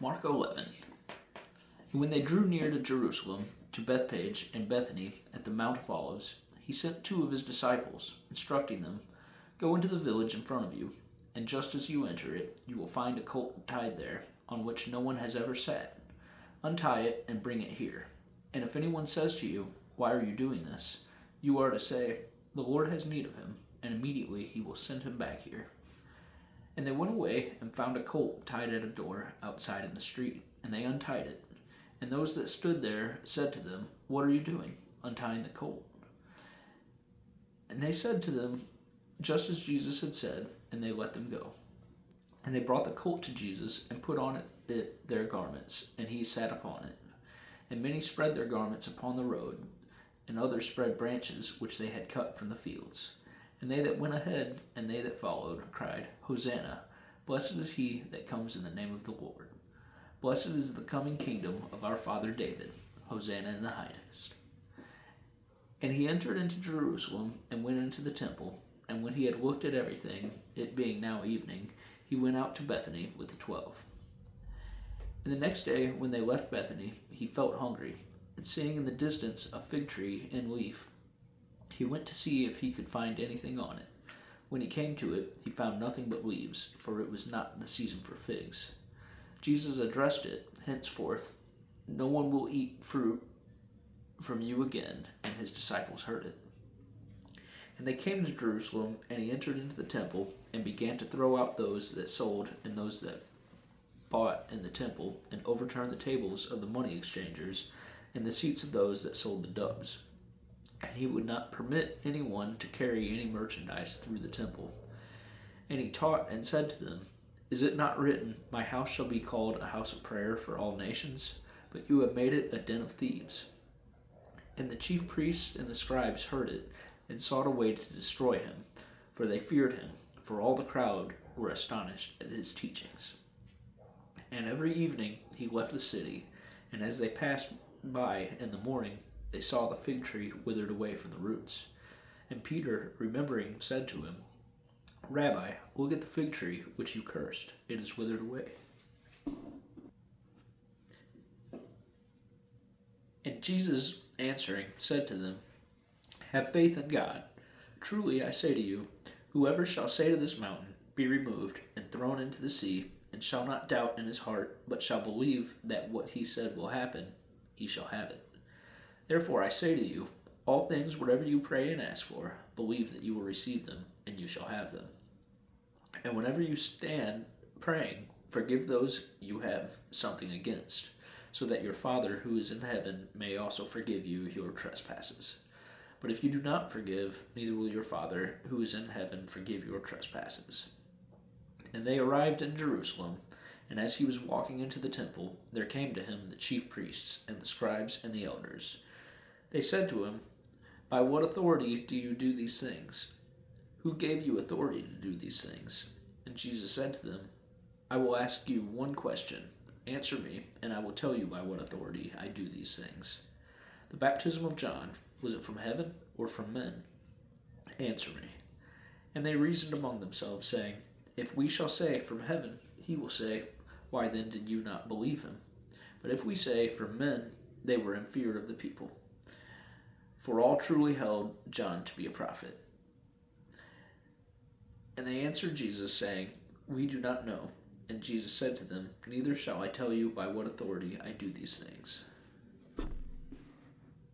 Mark 11. And when they drew near to Jerusalem, to Bethphage and Bethany at the Mount of Olives, he sent two of his disciples, instructing them, "Go into the village in front of you, and just as you enter it, you will find a colt tied there, on which no one has ever sat. Untie it and bring it here. And if anyone says to you, 'Why are you doing this?' you are to say, 'The Lord has need of him,' and immediately he will send him back here." And they went away and found a colt tied at a door outside in the street, and they untied it. And those that stood there said to them, "What are you doing, untying the colt?" And they said to them, just as Jesus had said, and they let them go. And they brought the colt to Jesus and put on it their garments, and he sat upon it. And many spread their garments upon the road, and others spread branches which they had cut from the fields. And they that went ahead and they that followed cried, "Hosanna! Blessed is he that comes in the name of the Lord. Blessed is the coming kingdom of our father David. Hosanna in the highest." And he entered into Jerusalem and went into the temple. And when he had looked at everything, it being now evening, he went out to Bethany with the 12. And the next day, when they left Bethany, he felt hungry. And seeing in the distance a fig tree in leaf, he went to see if he could find anything on it. When he came to it, he found nothing but leaves, for it was not the season for figs. Jesus addressed it, "Henceforth, no one will eat fruit from you again." And his disciples heard it. And they came to Jerusalem, and he entered into the temple, and began to throw out those that sold and those that bought in the temple, and overturned the tables of the money exchangers, and the seats of those that sold the doves. And he would not permit anyone to carry any merchandise through the temple. And he taught and said to them, "Is it not written, 'My house shall be called a house of prayer for all nations'? But you have made it a den of thieves." And the chief priests and the scribes heard it, and sought a way to destroy him, for they feared him, for all the crowd were astonished at his teachings. And every evening he left the city, and as they passed by in the morning, they saw the fig tree withered away from the roots. And Peter, remembering, said to him, "Rabbi, look at the fig tree which you cursed. It is withered away." And Jesus, answering, said to them, "Have faith in God. Truly I say to you, whoever shall say to this mountain, 'Be removed and thrown into the sea,' and shall not doubt in his heart, but shall believe that what he said will happen, he shall have it. Therefore I say to you, all things whatever you pray and ask for, believe that you will receive them, and you shall have them. And whenever you stand praying, forgive those you have something against, so that your Father who is in heaven may also forgive you your trespasses. But if you do not forgive, neither will your Father who is in heaven forgive your trespasses." And they arrived in Jerusalem, and as he was walking into the temple, there came to him the chief priests and the scribes and the elders. They said to him, "By what authority do you do these things? Who gave you authority to do these things?" And Jesus said to them, "I will ask you one question. Answer me, and I will tell you by what authority I do these things. The baptism of John, was it from heaven or from men? Answer me." And they reasoned among themselves, saying, "If we shall say, 'From heaven,' he will say, 'Why then did you not believe him?' But if we say, 'From men,' they were in fear of the people. For all truly held John to be a prophet." And they answered Jesus, saying, "We do not know." And Jesus said to them, "Neither shall I tell you by what authority I do these things."